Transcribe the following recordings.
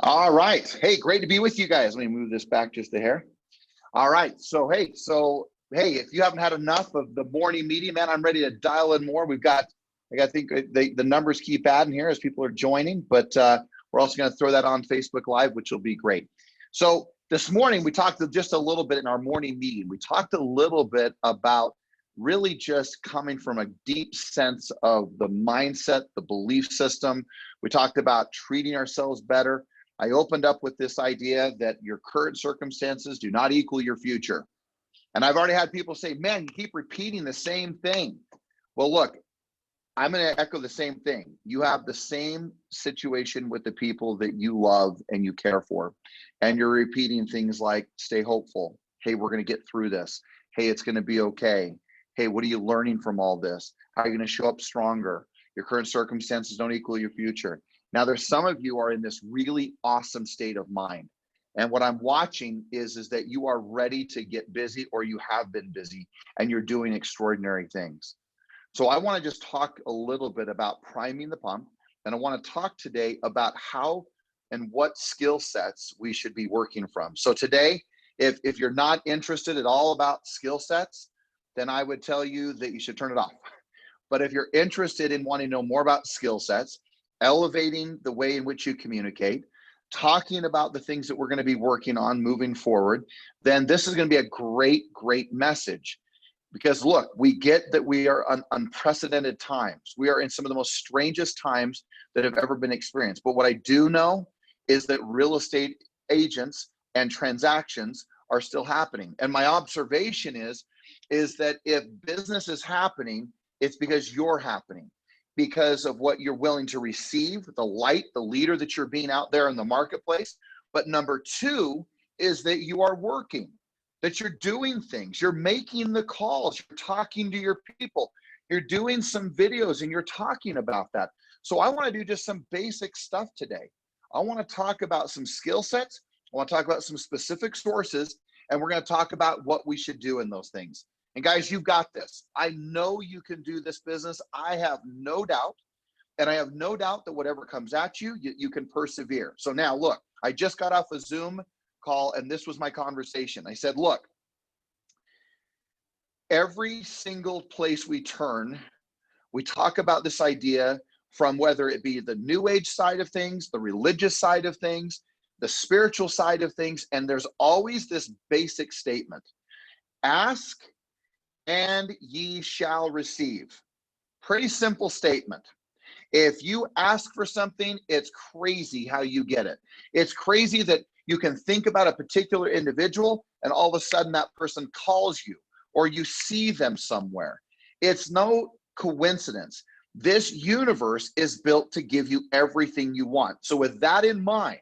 All right. Hey, great to be with you guys. Let me move this back just a hair. All right. So hey, if you haven't had enough of the morning meeting, man, I'm ready to dial in more. I think the numbers keep adding here as people are joining, but we're also going to throw that on Facebook Live, which will be great. So this morning we talked just a little bit in our morning meeting. We talked a little bit about really just coming from a deep sense of the mindset, the belief system. We talked about treating ourselves better. I opened up with this idea that your current circumstances do not equal your future. And I've already had people say, man, you keep repeating the same thing. Well, look, I'm going to echo the same thing. You have the same situation with the people that you love and you care for. And you're repeating things like, stay hopeful. Hey, we're going to get through this. Hey, it's going to be okay. Hey, what are you learning from all this? How are you going to show up stronger? Your current circumstances don't equal your future. Now, there's some of you are in this really awesome state of mind. And what I'm watching is that you are ready to get busy, or you have been busy and you're doing extraordinary things. So I want to just talk a little bit about priming the pump. And I want to talk today about how and what skill sets we should be working from. So today, if you're not interested at all about skill sets, then I would tell you that you should turn it off. But if you're interested in wanting to know more about skill sets, elevating the way in which you communicate, talking about the things that we're going to be working on moving forward, then this is going to be a great message. Because look, we get that we are on unprecedented times. We are in some of the most strangest times that have ever been experienced. But what I do know is that real estate agents and transactions are still happening. And my observation is that if business is happening, it's because you're happening, because of what you're willing to receive, the light, the leader that you're being out there in the marketplace. But number two is that you are working, that you're doing things, you're making the calls, you're talking to your people, you're doing some videos and you're talking about that. So I want to do just some basic stuff today. I want to talk about some skill sets. I want to talk about some specific sources, and we're going to talk about what we should do in those things. And guys, you've got this. I know you can do this business. I have no doubt. And I have no doubt that whatever comes at you, you can persevere. So now look, I just got off a Zoom call, and this was my conversation. I said, look, every single place we turn, we talk about this idea, from whether it be the new age side of things, the religious side of things, the spiritual side of things, and there's always this basic statement: ask and ye shall receive. Pretty simple statement. If you ask for something, it's crazy how you get it. It's crazy that you can think about a particular individual and all of a sudden that person calls you or you see them somewhere. It's no coincidence. This universe is built to give you everything you want. So with that in mind,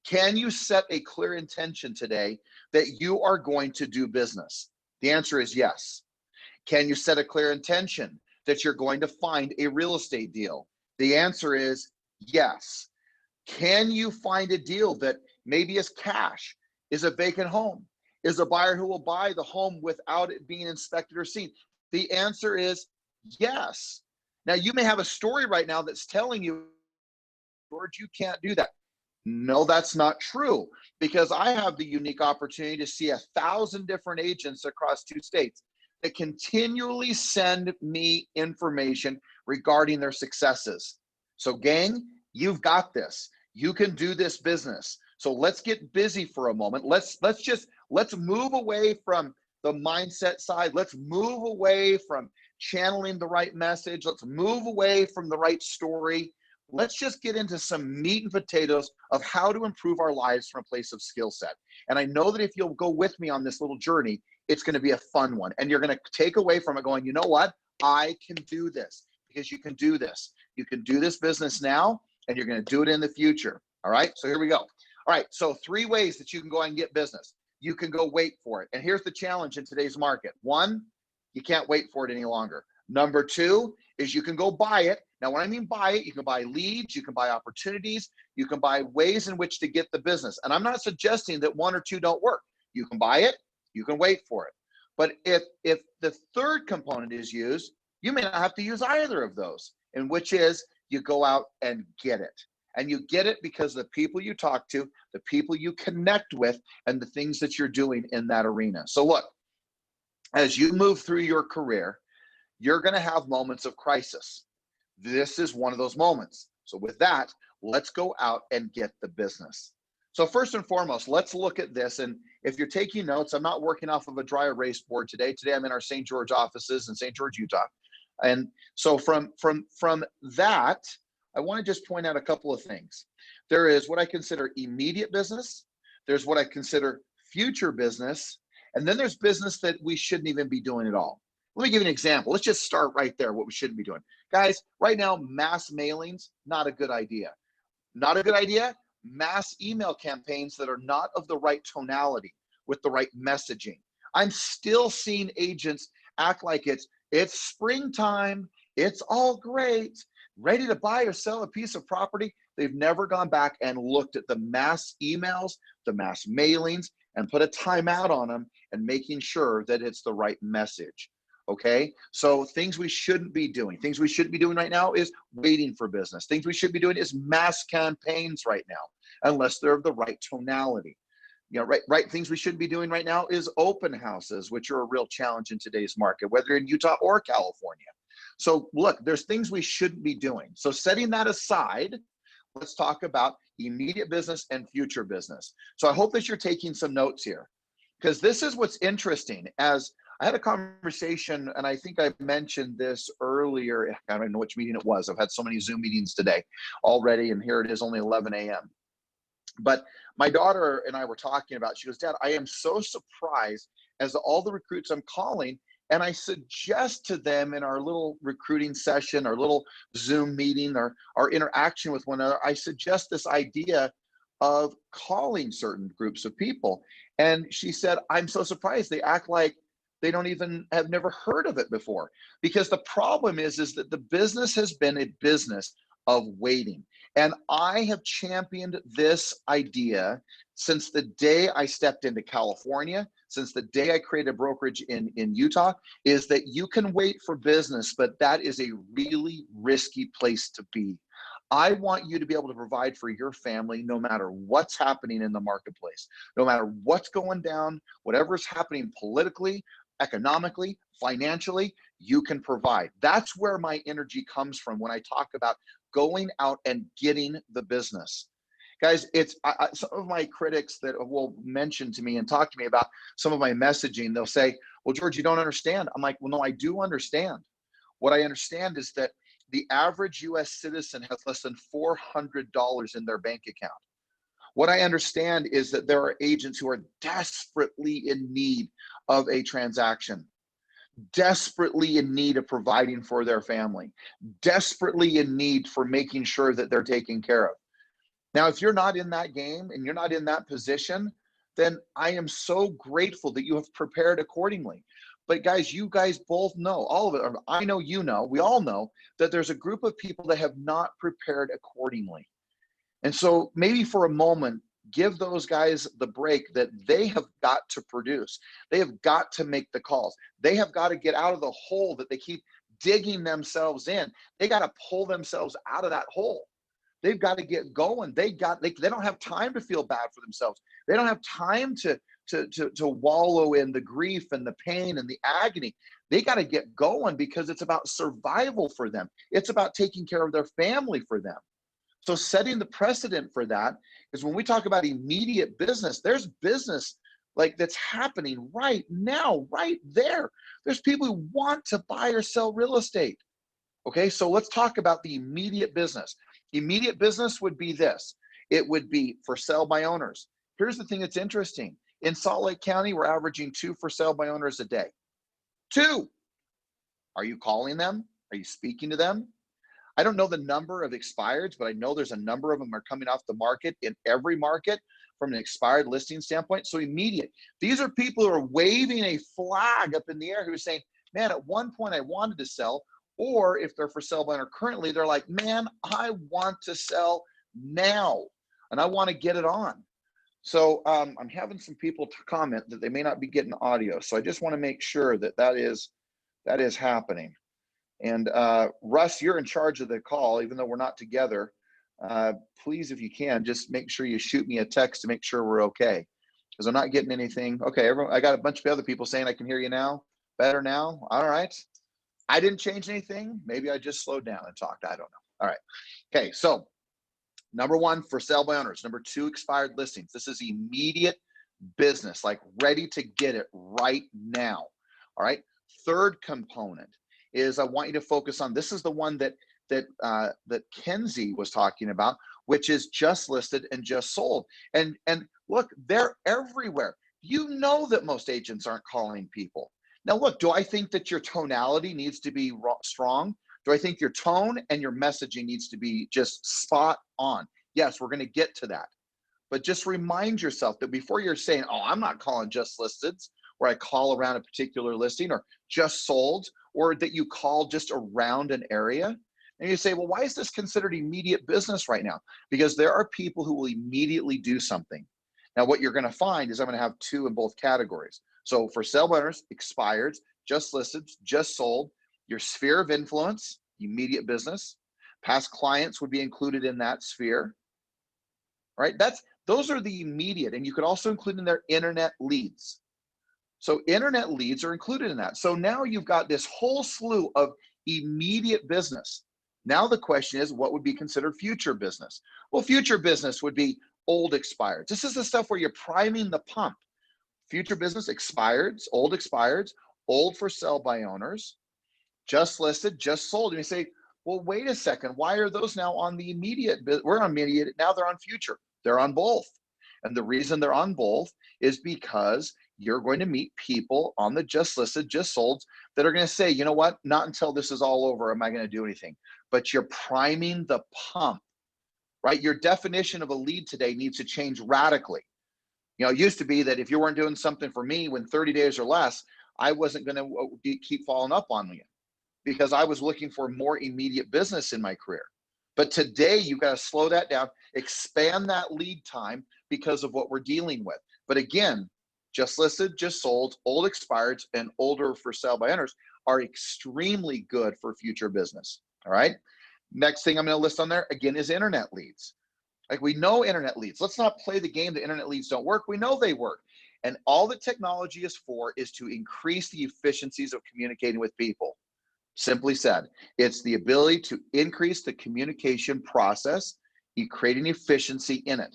can you set a clear intention today that you are going to do business? The answer is yes. Can you set a clear intention that you're going to find a real estate deal? The answer is yes. Can you find a deal that maybe is cash, is a vacant home, is a buyer who will buy the home without it being inspected or seen? The answer is yes. Now, you may have a story right now that's telling you, George, you can't do that. No, that's not true, because I have the unique opportunity to see 1,000 different agents across 2 states that continually send me information regarding their successes. So gang, you've got this. You can do this business. So let's get busy for a moment. Let's move away from the mindset side. Let's move away from channeling the right message. Let's move away from the right story. Let's just get into some meat and potatoes of how to improve our lives from a place of skill set. And I know that if you'll go with me on this little journey, it's going to be a fun one. And you're going to take away from it going, you know what? I can do this, because you can do this. You can do this business now, and you're going to do it in the future. All right. So here we go. All right. So 3 ways that you can go and get business. You can go wait for it. And here's the challenge in today's market. 1, you can't wait for it any longer. Number 2 is you can go buy it. Now, when I mean buy it, you can buy leads, you can buy opportunities, you can buy ways in which to get the business. And I'm not suggesting that 1 or 2 don't work. You can buy it, you can wait for it. But if the third component is used, you may not have to use either of those, in which is you go out and get it. And you get it because the people you talk to, the people you connect with, and the things that you're doing in that arena. So look, as you move through your career, you're going to have moments of crisis. This is one of those moments. So with that, let's go out and get the business. So first and foremost, let's look at this. And if you're taking notes, I'm not working off of a dry erase board today. Today I'm in our St. George offices in St. George, Utah. And so from that, I want to just point out a couple of things. There is what I consider immediate business. There's what I consider future business. And then there's business that we shouldn't even be doing at all. Let me give you an example. Let's just start right there, what we shouldn't be doing. Guys, right now, mass mailings, not a good idea. Not a good idea. Mass email campaigns that are not of the right tonality with the right messaging. I'm still seeing agents act like it's springtime, it's all great, ready to buy or sell a piece of property. They've never gone back and looked at the mass emails, the mass mailings, and put a timeout on them and making sure that it's the right message. Okay, so things we shouldn't be doing. Things we shouldn't be doing right now is waiting for business. Things we should be doing is mass campaigns right now, unless they're of the right tonality. You know, right. Things we shouldn't be doing right now is open houses, which are a real challenge in today's market, whether in Utah or California. So look, there's things we shouldn't be doing. So setting that aside, let's talk about immediate business and future business. So I hope that you're taking some notes here, because this is what's interesting. As I had a conversation, and I think I mentioned this earlier. I don't know which meeting it was. I've had so many Zoom meetings today already, and here it is only 11 a.m. But my daughter and I were talking about, she goes, Dad, I am so surprised as all the recruits I'm calling, and I suggest to them in our little recruiting session, our little Zoom meeting, our interaction with one another, I suggest this idea of calling certain groups of people. And she said, I'm so surprised. They act like they don't even have never heard of it before. Because the problem is that the business has been a business of waiting. And I have championed this idea since the day I stepped into California, since the day I created a brokerage in Utah, is that you can wait for business, but that is a really risky place to be. I want you to be able to provide for your family no matter what's happening in the marketplace, no matter what's going down, whatever's happening politically, economically, financially, you can provide. That's where my energy comes from when I talk about going out and getting the business. Guys, it's some of my critics that will mention to me and talk to me about some of my messaging, they'll say, well, George, you don't understand. I'm like, well, no, I do understand. What I understand is that the average US citizen has less than $400 in their bank account. What I understand is that there are agents who are desperately in need of a transaction, desperately in need of providing for their family, desperately in need for making sure that they're taken care of. Now, if you're not in that game and you're not in that position, then I am so grateful that you have prepared accordingly. But guys, you guys both know, all of it, I know, you know, we all know that there's a group of people that have not prepared accordingly. And so maybe for a moment, give those guys the break that they have got to produce. They have got to make the calls. They have got to get out of the hole that they keep digging themselves in. They got to pull themselves out of that hole. They've got to get going. They don't have time to feel bad for themselves. They don't have time to wallow in the grief and the pain and the agony. They got to get going because it's about survival for them. It's about taking care of their family for them. So setting the precedent for that is when we talk about immediate business, there's business like that's happening right now, right there. There's people who want to buy or sell real estate. Okay, so let's talk about the immediate business. Immediate business would be this. It would be for sale by owners. Here's the thing that's interesting. In Salt Lake County, we're averaging 2 for sale by owners a day. 2. Are you calling them? Are you speaking to them? I don't know the number of expireds, but I know there's a number of them are coming off the market in every market from an expired listing standpoint. So immediate. These are people who are waving a flag up in the air who are saying, man, at one point I wanted to sell. Or if they're for sale by owner currently, they're like, man, I want to sell now and I want to get it on. So I'm having some people to comment that they may not be getting audio. So I just want to make sure that that is happening. And Russ, you're in charge of the call, even though we're not together. please, if you can, just make sure you shoot me a text to make sure we're okay. Because I'm not getting anything. Okay, everyone, I got a bunch of other people saying I can hear you now. Better now. All right. I didn't change anything. Maybe I just slowed down and talked. I don't know. All right. Okay, so number one, for sale by owners. Number two, expired listings. This is immediate business, like ready to get it right now. All right. Third component is I want you to focus on, this is the one that Kenzie was talking about, which is just listed and just sold. And look, they're everywhere. You know that most agents aren't calling people. Now, look, do I think that your tonality needs to be strong? Do I think your tone and your messaging needs to be just spot on? Yes, we're going to get to that. But just remind yourself that before you're saying, oh, I'm not calling just listed, or I call around a particular listing, or just sold, or that you call just around an area. And you say, well, why is this considered immediate business right now? Because there are people who will immediately do something. Now, what you're going to find is I'm going to have two in both categories. So for sale by owners, expireds, just listed, just sold, your sphere of influence, immediate business, past clients would be included in that sphere, right? Those are the immediate, and you could also include in their internet leads. So internet leads are included in that. So now you've got this whole slew of immediate business. Now the question is, what would be considered future business? Well, future business would be old expireds. This is the stuff where you're priming the pump. Future business, expireds, old for sale by owners, just listed, just sold. And you say, well, wait a second, why are those now on the immediate? We're on immediate, now they're on future. They're on both. And the reason they're on both is because you're going to meet people on the just listed, just sold that are going to say, you know what, not until this is all over am I going to do anything. But you're priming the pump, right? Your definition of a lead today needs to change radically. You know, it used to be that if you weren't doing something for me when 30 days or less, I wasn't going to keep following up on you because I was looking for more immediate business in my career. But today you got to slow that down, expand that lead time because of what we're dealing with. But again, just listed, just sold, old expireds, and older for sale by owners are extremely good for future business. All right. Next thing I'm going to list on there again is internet leads. Like, we know internet leads. Let's not play the game that internet leads don't work. We know they work. And all that technology is for is to increase the efficiencies of communicating with people. Simply said, it's the ability to increase the communication process, you create an efficiency in it.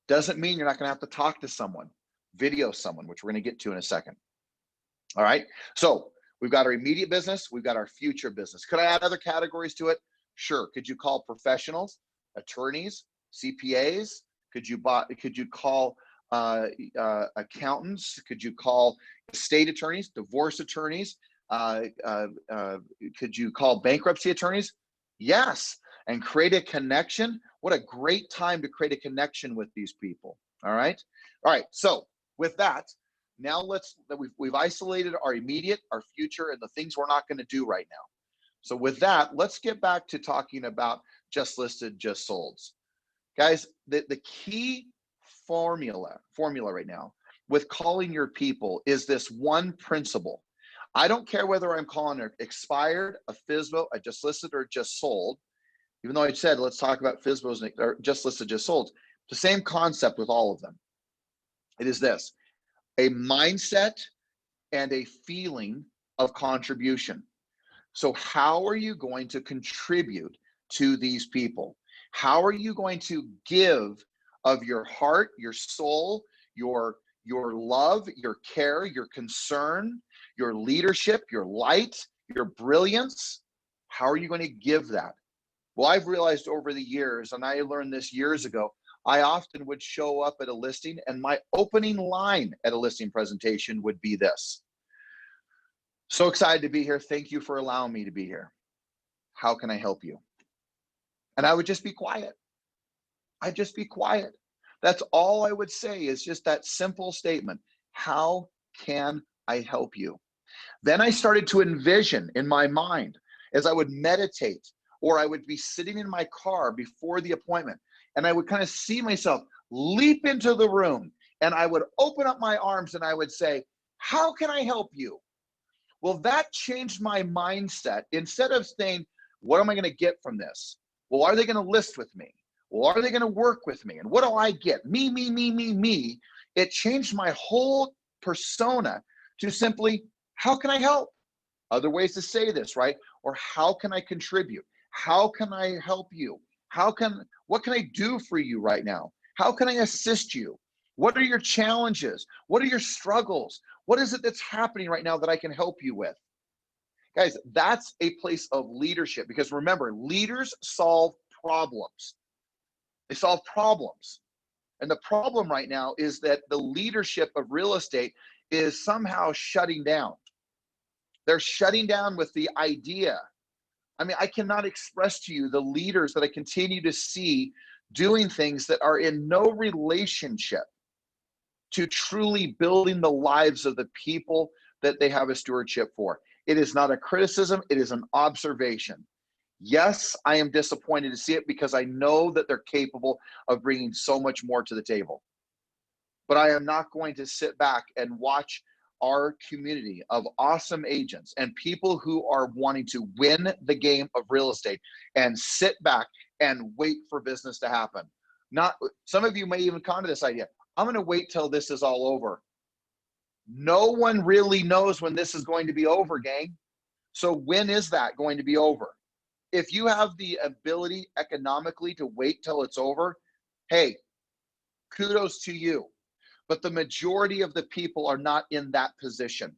Doesn't mean you're not going to have to talk to someone, video someone, which we're going to get to in a second. All right. So we've got our immediate business. We've got our future business. Could I add other categories to it? Sure. Could you call professionals, attorneys, CPAs? Could you call accountants? Could you call estate attorneys, divorce attorneys? Could you call bankruptcy attorneys? Yes. And create a connection. What a great time to create a connection with these people. All right. All right. So with that, now we've isolated our immediate, our future, and the things we're not going to do right now. So with that, let's get back to talking about just listed, just solds. Guys, the key formula right now with calling your people is this one principle. I don't care whether I'm calling it expired, a FSBO, a just listed, or just sold. Even though I said, let's talk about FSBOs or just listed, just sold. The same concept with all of them. It is this: a mindset and a feeling of contribution. So how are you going to contribute to these people? How are you going to give of your heart, your soul, your love, your care, your concern, your leadership, your light, your brilliance? How are you going to give that? Well, I've realized over the years, and I learned this years ago, I often would show up at a listing and my opening line at a listing presentation would be this: so excited to be here. Thank you for allowing me to be here. How can I help you? And I would just be quiet. I'd just be quiet. That's all I would say, is just that simple statement. How can I help you? Then I started to envision in my mind as I would meditate, or I would be sitting in my car before the appointment, and I would kind of see myself leap into the room, and I would open up my arms and I would say, how can I help you? Well, that changed my mindset. Instead of saying, what am I going to get from this? Well, are they going to list with me? Well, are they going to work with me? And what do I get? Me, me, me, me, me. It changed my whole persona to simply, how can I help? Other ways to say this, right? Or how can I contribute? How can I help you? What can I do for you right now? How can I assist you? What are your challenges? What are your struggles? What is it that's happening right now that I can help you with? Guys, that's a place of leadership, because remember, leaders solve problems. They solve problems. And the problem right now is that the leadership of real estate is somehow shutting down. They're shutting down with the idea. I mean, I cannot express to you the leaders that I continue to see doing things that are in no relationship to truly building the lives of the people that they have a stewardship for. It is not a criticism, it is an observation. Yes, I am disappointed to see it, because I know that they're capable of bringing so much more to the table. But I am not going to sit back and watch our community of awesome agents and people who are wanting to win the game of real estate and sit back and wait for business to happen. Not, some of you may even come to this idea, I'm going to wait till this is all over. No one really knows when this is going to be over, gang. So when is that going to be over? If you have the ability economically to wait till it's over, hey, kudos to you. But the majority of the people are not in that position.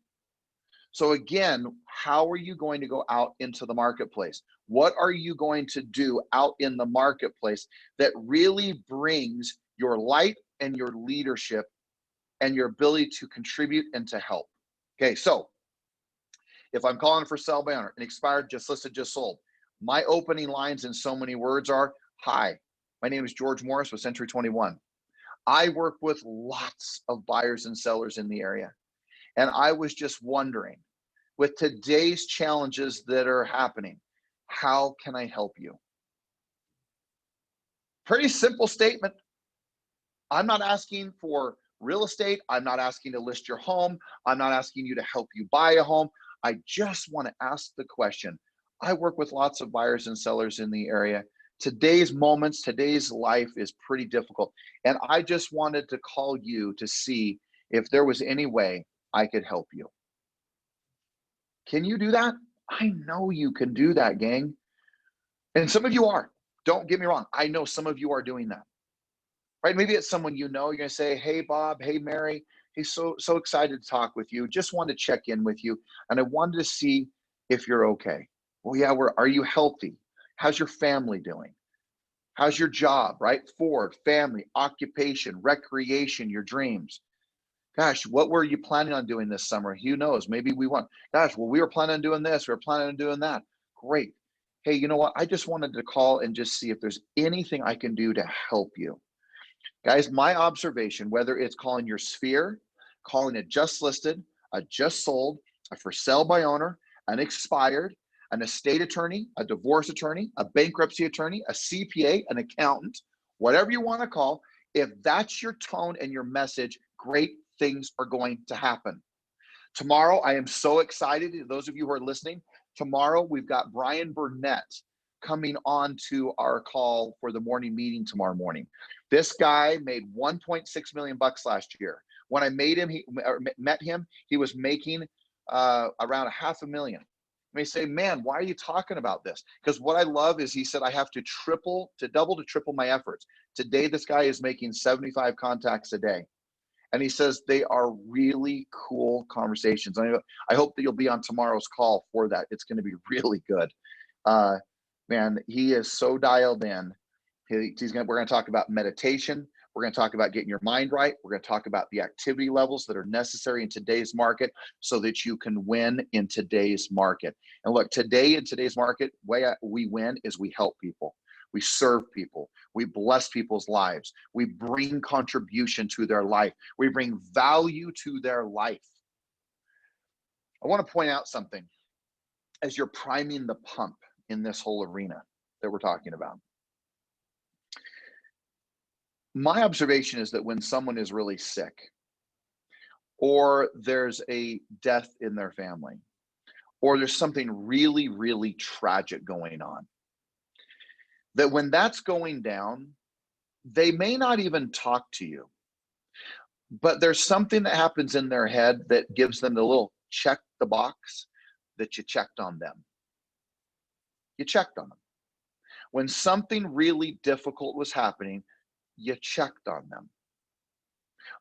So again, how are you going to go out into the marketplace? What are you going to do out in the marketplace that really brings your light and your leadership and your ability to contribute and to help? Okay, so if I'm calling for sell by owner, an expired, just listed, just sold, my opening lines in so many words are, hi, my name is George Morris with Century 21. I work with lots of buyers and sellers in the area. And I was just wondering, with today's challenges that are happening, how can I help you? Pretty simple statement. I'm not asking for real estate. I'm not asking to list your home. I'm not asking you to help you buy a home. I just want to ask the question. I work with lots of buyers and sellers in the area. Today's moments, today's life is pretty difficult. And I just wanted to call you to see if there was any way I could help you. Can you do that? I know you can do that, gang. And some of you are. Don't get me wrong. I know some of you are doing that. Right? Maybe it's someone you know. You're going to say, hey, Bob, hey, Mary. He's so excited to talk with you. Just wanted to check in with you. And I wanted to see if you're okay. Well, yeah, are you healthy? How's your family doing? How's your job, right? Ford, family, occupation, recreation, your dreams. Gosh, what were you planning on doing this summer? Who knows? Maybe we want, gosh, well, we were planning on doing this. We were planning on doing that. Great. Hey, you know what? I just wanted to call and just see if there's anything I can do to help you. Guys, my observation, whether it's calling your sphere, calling it just listed, a just sold, a for sale by owner, an expired, an estate attorney, a divorce attorney, a bankruptcy attorney, a CPA, an accountant, whatever you want to call, if that's your tone and your message, great things are going to happen. Tomorrow, I am so excited. Those of you who are listening, tomorrow we've got Brian Burnett coming on to our call for the morning meeting tomorrow morning. This guy made 1.6 million bucks last year. When I met him, he was making around $500,000. May say, man, why are you talking about this? Because what I love is he said, I have to double to triple my efforts. Today, this guy is making 75 contacts a day. And he says they are really cool conversations. I hope that you'll be on tomorrow's call for that. It's going to be really good. Man, he is so dialed in. We're going to talk about meditation. We're going to talk about getting your mind right. We're going to talk about the activity levels that are necessary in today's market so that you can win in today's market. And look, today in today's market, the way we win is we help people. We serve people. We bless people's lives. We bring contribution to their life. We bring value to their life. I want to point out something as you're priming the pump in this whole arena that we're talking about. My observation is that when someone is really sick or there's a death in their family or there's something really, really tragic going on, that when that's going down, They may not even talk to you, but there's something that happens in their head that gives them the little check the box that you checked on them. You checked on them. When something really difficult was happening, you checked on them.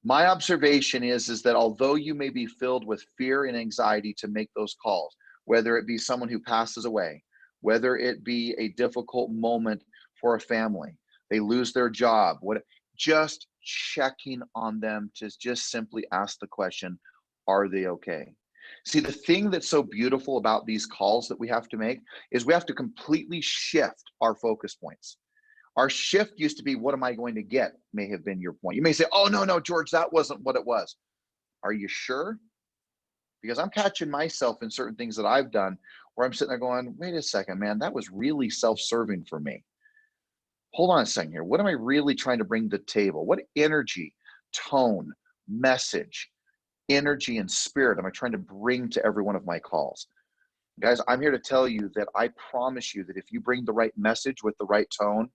My observation is that although you may be filled with fear and anxiety to make those calls, whether it be someone who passes away, whether it be a difficult moment for a family, they lose their job, what, just checking on them to just simply ask the question, are they okay? See, the thing that's so beautiful about these calls that we have to make is we have to completely shift our focus points. Our shift used to be, what am I going to get? May have been your point. You may say, oh, no, George, that wasn't what it was. Are you sure? Because I'm catching myself in certain things that I've done where I'm sitting there going, wait a second, man, that was really self-serving for me. Hold on a second here. What am I really trying to bring to the table? What energy, tone, message, energy, and spirit am I trying to bring to every one of my calls? Guys, I'm here to tell you that I promise you that if you bring the right message with the right tone,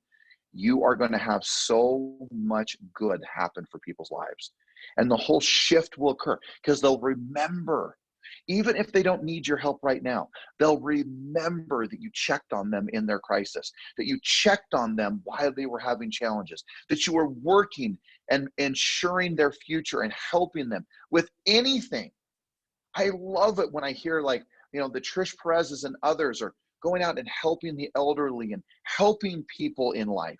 you are going to have so much good happen for people's lives. And the whole shift will occur because they'll remember, even if they don't need your help right now, they'll remember that you checked on them in their crisis, that you checked on them while they were having challenges, that you were working and ensuring their future and helping them with anything. I love it when I hear, like, the Trish Perez's and others are going out and helping the elderly and helping people in life.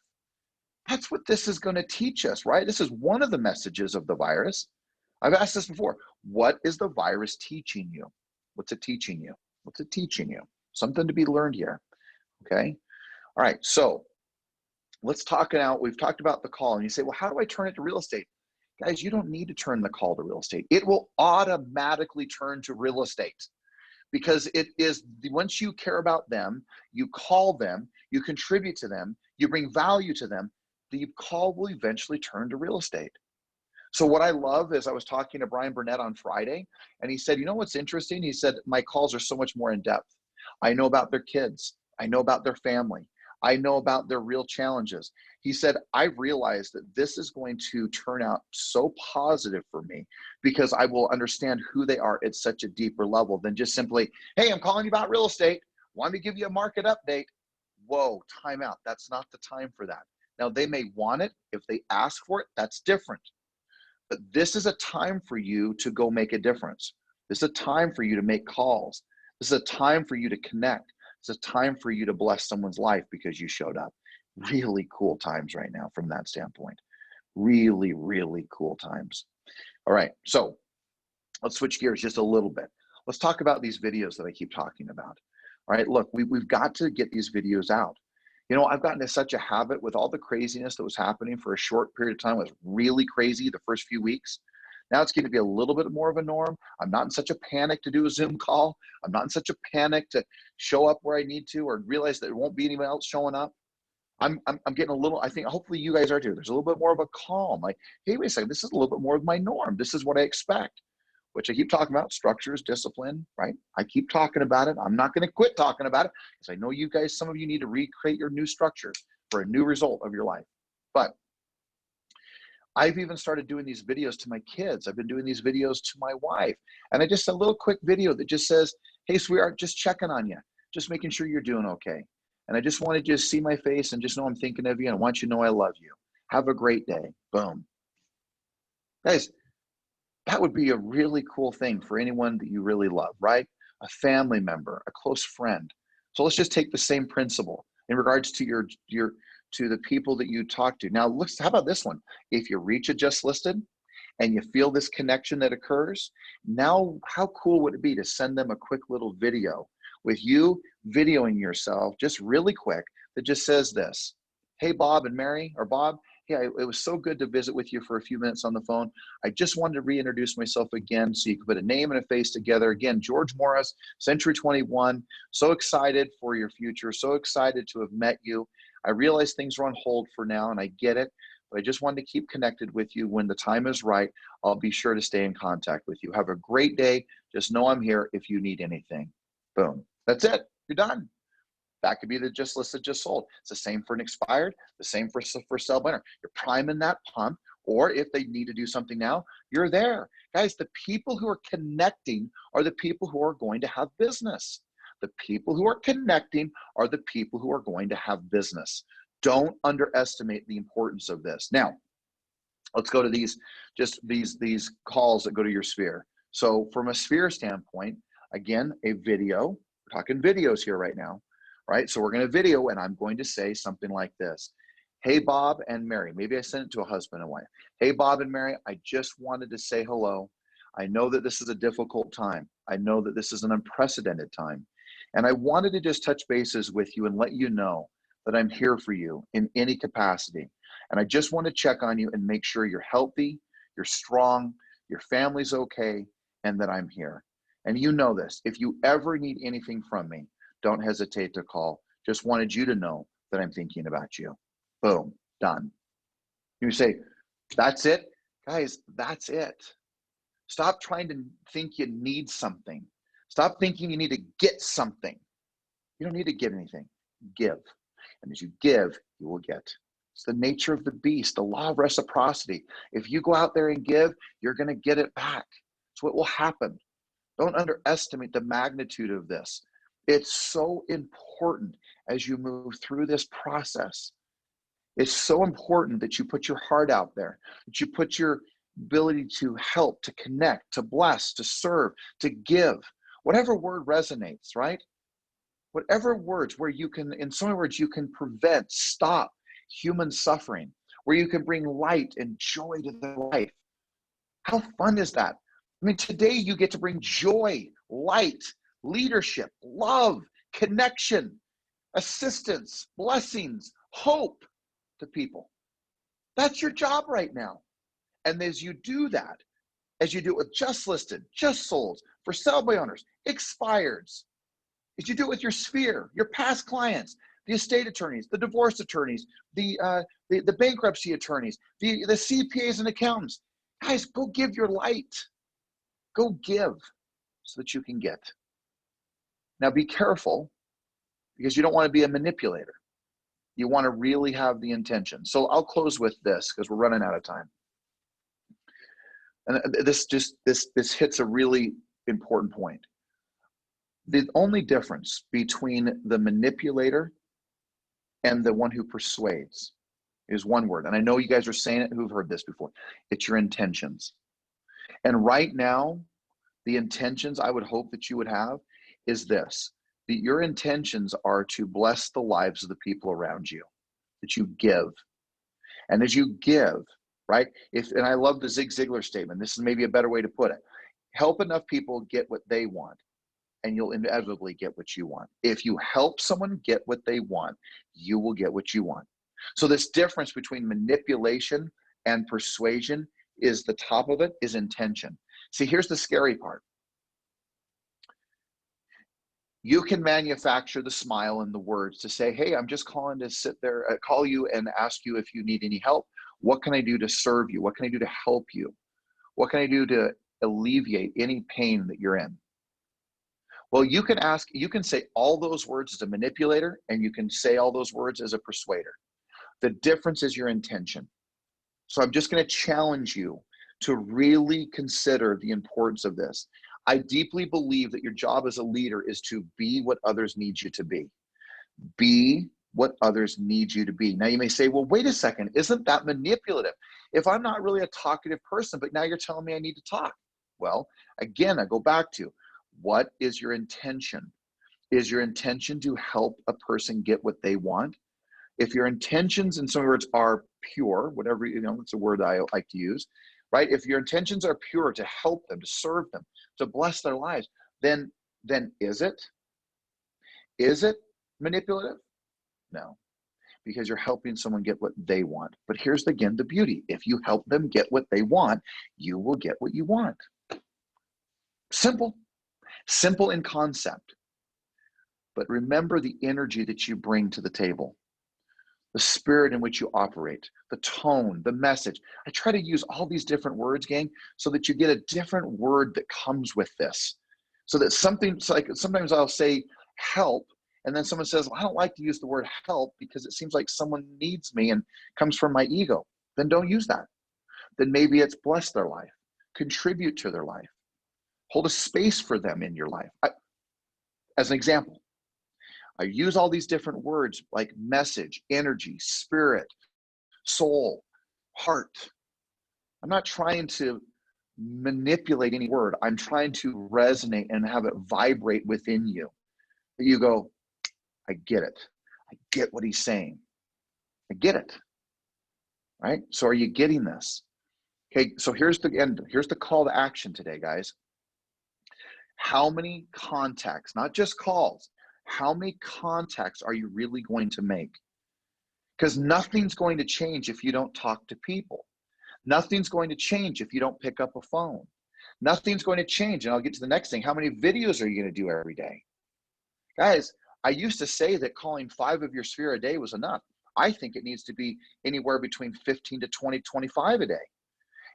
That's what this is going to teach us, right? This is one of the messages of the virus. I've asked this before. What is the virus teaching you? What's it teaching you? What's it teaching you? Something to be learned here, okay? All right, so let's talk now. We've talked about the call, and you say, well, how do I turn it to real estate? Guys, you don't need to turn the call to real estate. It will automatically turn to real estate. Because it is, once you care about them, you call them, you contribute to them, you bring value to them, the call will eventually turn to real estate. So what I love is, I was talking to Brian Burnett on Friday, and he said, you know what's interesting? He said, my calls are so much more in depth. I know about their kids. I know about their family. I know about their real challenges. He said, I realized that this is going to turn out so positive for me because I will understand who they are at such a deeper level than just simply, hey, I'm calling you about real estate. Want me to give you a market update? Whoa, time out. That's not the time for that. Now, they may want it. If they ask for it, that's different. But this is a time for you to go make a difference. This is a time for you to make calls. This is a time for you to connect. It's a time for you to bless someone's life because you showed up. Really cool times right now from that standpoint. Really, really cool times. All right, so let's switch gears just a little bit. Let's talk about these videos that I keep talking about. All right, look, we've got to get these videos out. I've gotten into such a habit with all the craziness that was happening for a short period of time. It was really crazy the first few weeks. Now it's going to be a little bit more of a norm. I'm not in such a panic to do a Zoom call. I'm not in such a panic to show up where I need to or realize that there won't be anyone else showing up. I'm getting a little, I think hopefully you guys are too. There's a little bit more of a calm, like, hey, wait a second, this is a little bit more of my norm. This is what I expect, which I keep talking about, structures, discipline, right? I keep talking about it. I'm not going to quit talking about it because I know you guys, some of you need to recreate your new structures for a new result of your life. But I've even started doing these videos to my kids. I've been doing these videos to my wife. And I just, a little quick video that just says, hey, sweetheart, just checking on you, just making sure you're doing okay. And I just wanted you to see my face and just know I'm thinking of you and I want you to know I love you. Have a great day. Boom. Guys, that would be a really cool thing for anyone that you really love, right? A family member, a close friend. So let's just take the same principle in regards to to the people that you talk to. Now, how about this one? If you reach a just listed and you feel this connection that occurs, now how cool would it be to send them a quick little video with you videoing yourself just really quick that just says this, hey, Bob and Mary, or Bob, hey, it was so good to visit with you for a few minutes on the phone. I just wanted to reintroduce myself again so you could put a name and a face together. Again, George Morris, Century 21, so excited for your future, so excited to have met you. I realize things are on hold for now, and I get it, but I just wanted to keep connected with you. When the time is right, I'll be sure to stay in contact with you. Have a great day. Just know I'm here if you need anything. Boom. That's it. You're done. That could be the just listed, just sold. It's the same for an expired, the same for sell by owner. You're priming that pump, or if they need to do something now, you're there. Guys, the people who are connecting are the people who are going to have business. The people who are connecting are the people who are going to have business. Don't underestimate the importance of this. Now, let's go to these calls that go to your sphere. So from a sphere standpoint, again, a video, we're talking videos here right now, right? So we're going to video, and I'm going to say something like this. Hey, Bob and Mary. Maybe I sent it to a husband and wife. Hey, Bob and Mary, I just wanted to say hello. I know that this is a difficult time. I know that this is an unprecedented time. And I wanted to just touch bases with you and let you know that I'm here for you in any capacity. And I just want to check on you and make sure you're healthy, you're strong, your family's okay, and that I'm here. And you know this. If you ever need anything from me, don't hesitate to call. Just wanted you to know that I'm thinking about you. Boom, done. You say, that's it? Guys, that's it. Stop trying to think you need something. Stop thinking you need to get something. You don't need to get anything. Give. And as you give, you will get. It's the nature of the beast, the law of reciprocity. If you go out there and give, you're going to get it back. It's what will happen. Don't underestimate the magnitude of this. It's so important as you move through this process. It's so important that you put your heart out there, that you put your ability to help, to connect, to bless, to serve, to give. Whatever word resonates, right? Whatever words where you can, in so many words, you can prevent, stop human suffering, where you can bring light and joy to their life. How fun is that? I mean, today you get to bring joy, light, leadership, love, connection, assistance, blessings, hope to people. That's your job right now. And as you do that, as you do it with just listed, just sold, for sale by owners, expireds, as you do it with your sphere, your past clients, the estate attorneys, the divorce attorneys, the bankruptcy attorneys, the CPAs and accountants. Guys, go give your light. Go give so that you can get. Now be careful, because you don't want to be a manipulator. You want to really have the intention. So I'll close with this because we're running out of time. And this hits a really important point. The only difference between the manipulator and the one who persuades is one word. And I know you guys are saying it who've heard this before. It's your intentions. And right now, the intentions I would hope that you would have is this, that your intentions are to bless the lives of the people around you, that you give. And as you give, right? And I love the Zig Ziglar statement. This is maybe a better way to put it. Help enough people get what they want, and you'll inevitably get what you want. If you help someone get what they want, you will get what you want. So this difference between manipulation and persuasion is the top of it is intention. See, here's the scary part. You can manufacture the smile and the words to say, hey, I'm just calling to sit there, call you and ask you if you need any help. What can I do to serve you? What can I do to help you? What can I do to alleviate any pain that you're in? Well, you can say all those words as a manipulator, and you can say all those words as a persuader. The difference is your intention. So I'm just going to challenge you to really consider the importance of this. I deeply believe that your job as a leader is to be what others need you to be. Be what others need you to be. Now you may say, well, wait a second, isn't that manipulative? If I'm not really a talkative person, but now you're telling me I need to talk. Well, again, I go back to, what is your intention? Is your intention to help a person get what they want? If your intentions, in some words, are pure, whatever, it's a word I like to use, right? If your intentions are pure to help them, to serve them, to bless their lives, then is it manipulative? No, because you're helping someone get what they want. But here's again the beauty. If you help them get what they want, you will get what you want. Simple in concept. But remember the energy that you bring to the table, the spirit in which you operate, the tone, the message. I try to use all these different words, gang, so that you get a different word that comes with this. So that something's like, sometimes I'll say help, And then someone says, well, I don't like to use the word help because it seems like someone needs me and comes from my ego. Then don't use that. Then maybe it's bless their life, contribute to their life, hold a space for them in your life. As an example, I use all these different words like message, energy, spirit, soul, heart. I'm not trying to manipulate any word. I'm trying to resonate and have it vibrate within you. You go, I get it. I get what he's saying. I get it. Right? So are you getting this? Okay, so here's the end. Here's the call to action today, guys. How many contacts, not just calls, how many contacts are you really going to make? Because nothing's going to change if you don't talk to people. Nothing's going to change if you don't pick up a phone. Nothing's going to change. And I'll get to the next thing. How many videos are you going to do every day? Guys, I used to say that calling 5 of your sphere a day was enough. I think it needs to be anywhere between 15 to 20, 25 a day.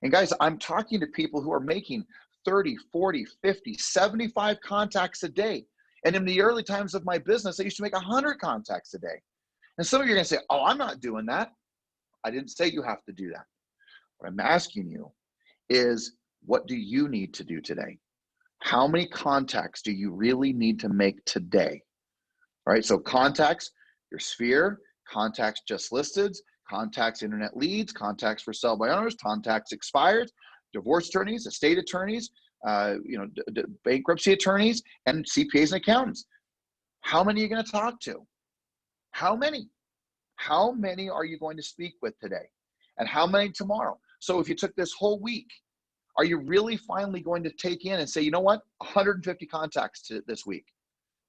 And guys, I'm talking to people who are making 30, 40, 50, 75 contacts a day. And in the early times of my business, I used to make 100 contacts a day. And some of you are going to say, oh, I'm not doing that. I didn't say you have to do that. What I'm asking you is, what do you need to do today? How many contacts do you really need to make today? All right, so contacts, your sphere, contacts just listed, contacts internet leads, contacts for sell by owners, contacts expired, divorce attorneys, estate attorneys, bankruptcy attorneys, and CPAs and accountants. How many are you going to talk to? How many? How many are you going to speak with today? And how many tomorrow? So if you took this whole week, are you really finally going to take in and say, you know what, 150 contacts this week?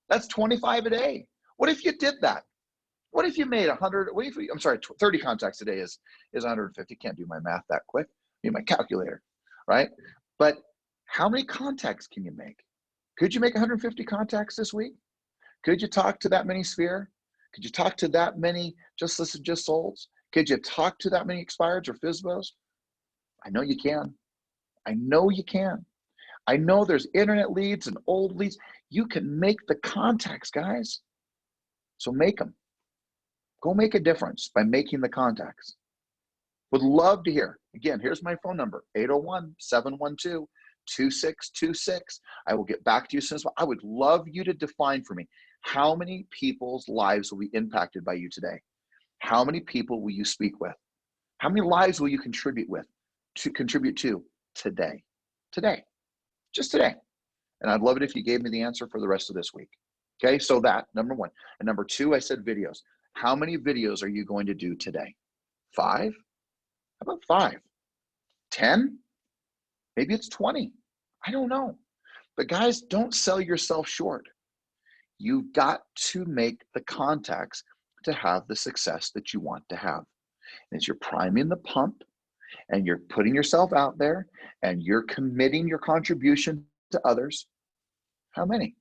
That's 25 a day. What if you did that? What if you made 100, 30 contacts a day is 150. Can't do my math that quick. Need my calculator, right? But how many contacts can you make? Could you make 150 contacts this week? Could you talk to that many sphere? Could you talk to that many just listed, just solds? Could you talk to that many expireds or FSBOs? I know you can. I know you can. I know there's internet leads and old leads. You can make the contacts, guys. So make them. Go make a difference by making the contacts. Would love to hear. Again, here's my phone number, 801-712-2626. I will get back to you soon as well. I would love you to define for me, how many people's lives will be impacted by you today? How many people will you speak with? How many lives will you contribute to today? Today, just today. And I'd love it if you gave me the answer for the rest of this week. Okay, so that, number one. And number two, I said videos. How many videos are you going to do today? 5? How about 5? 10? Maybe it's 20. I don't know. But guys, don't sell yourself short. You've got to make the contacts to have the success that you want to have. And as you're priming the pump and you're putting yourself out there and you're committing your contribution to others, how many?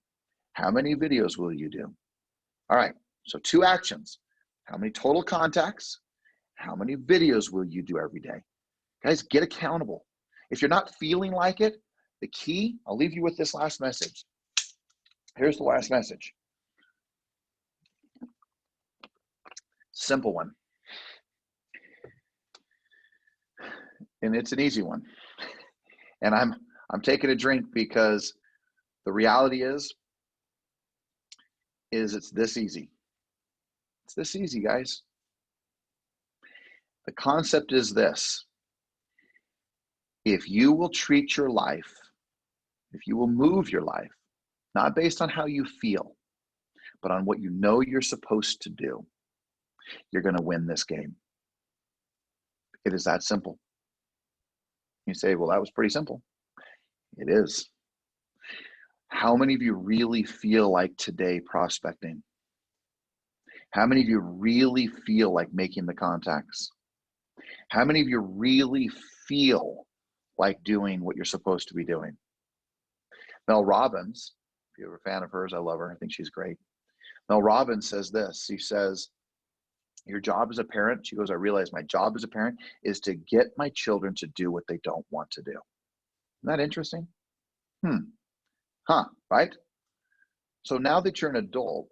How many videos will you do? All right, so 2 actions. How many total contacts? How many videos will you do every day? Guys, get accountable. If you're not feeling like it, the key, I'll leave you with this last message. Here's the last message. Simple one. And it's an easy one. And I'm taking a drink because the reality is it's this easy. It's this easy, guys. The concept is this. If you will treat your life, if you will move your life, not based on how you feel, but on what you know you're supposed to do, you're going to win this game. It is that simple. You say, well, that was pretty simple. It is. How many of you really feel like today prospecting? How many of you really feel like making the contacts? How many of you really feel like doing what you're supposed to be doing? Mel Robbins, if you're a fan of hers, I love her. I think she's great. Mel Robbins says this. She says, your job as a parent, she goes, I realize my job as a parent is to get my children to do what they don't want to do. Isn't that interesting? Right? So now that you're an adult,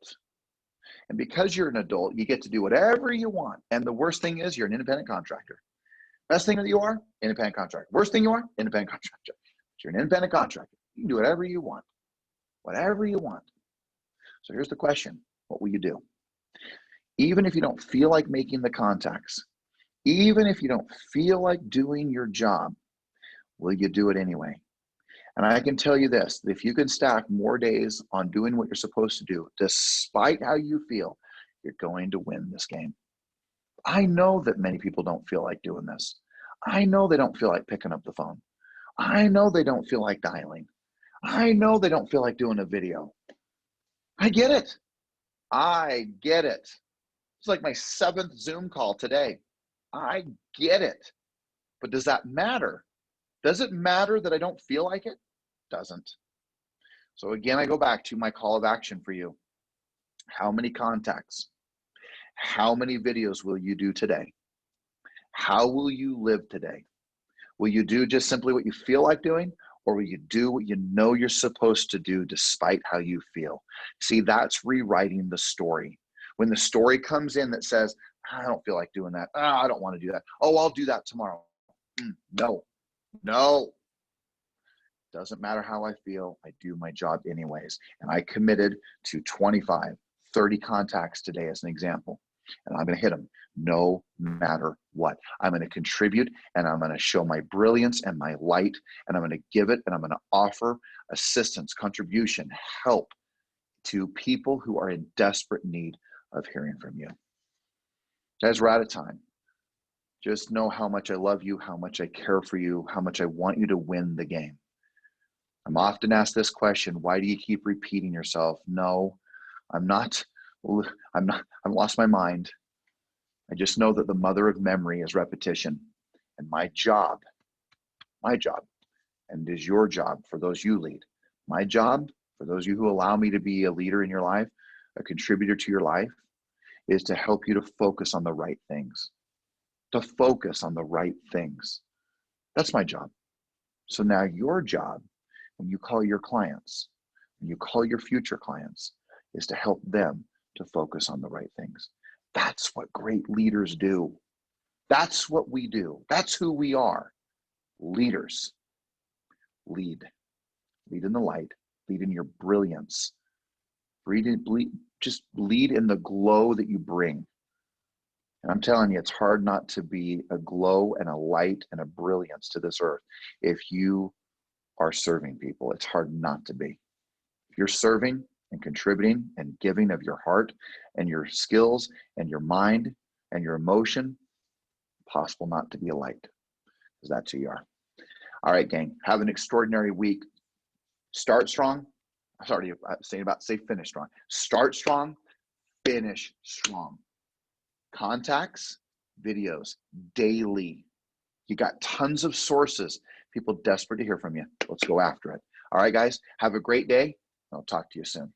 And because you're an adult, you get to do whatever you want. And the worst thing is you're an independent contractor. Best thing that you are, independent contractor. Worst thing you are, independent contractor. But you're an independent contractor. You can do whatever you want. Whatever you want. So here's the question. What will you do? Even if you don't feel like making the contacts, even if you don't feel like doing your job, will you do it anyway? And I can tell you this, if you can stack more days on doing what you're supposed to do, despite how you feel, you're going to win this game. I know that many people don't feel like doing this. I know they don't feel like picking up the phone. I know they don't feel like dialing. I know they don't feel like doing a video. I get it. I get it. It's like my 7th Zoom call today. I get it. But does that matter? Does it matter that I don't feel like it? Doesn't. So again, I go back to my call of action for you. How many contacts? How many videos will you do today? How will you live today? Will you do just simply what you feel like doing, or will you do what you know you're supposed to do despite how you feel? See, that's rewriting the story. When the story comes in that says, I don't feel like doing that. I don't want to do that. Oh, I'll do that tomorrow. No. Doesn't matter how I feel, I do my job anyways. And I committed to 25, 30 contacts today as an example. And I'm going to hit them no matter what. I'm going to contribute, and I'm going to show my brilliance and my light, and I'm going to give it, and I'm going to offer assistance, contribution, help to people who are in desperate need of hearing from you. Guys, we're out of time. Just know how much I love you, how much I care for you, how much I want you to win the game. I'm often asked this question, why do you keep repeating yourself? No, I've lost my mind. I just know that the mother of memory is repetition. And my job, and it is your job for those you lead, my job for those of you who allow me to be a leader in your life, a contributor to your life, is to help you to focus on the right things. To focus on the right things. That's my job. So now your job, when you call your clients, when you call your future clients, is to help them to focus on the right things. That's what great leaders do. That's what we do. That's who we are. Leaders. Lead. Lead in the light. Lead in your brilliance. Just lead in the glow that you bring. And I'm telling you, it's hard not to be a glow and a light and a brilliance to this earth if you are serving people. It's hard not to be. If you're serving and contributing and giving of your heart and your skills and your mind and your emotion, possible not to be a light, because that's who you are. All right, gang, have an extraordinary week. Start strong. Sorry, I'm saying about say finish strong. Start strong, finish strong. Contacts, videos, daily. You got tons of sources, people desperate to hear from you. Let's go after it. All right, guys, have a great day. I'll talk to you soon.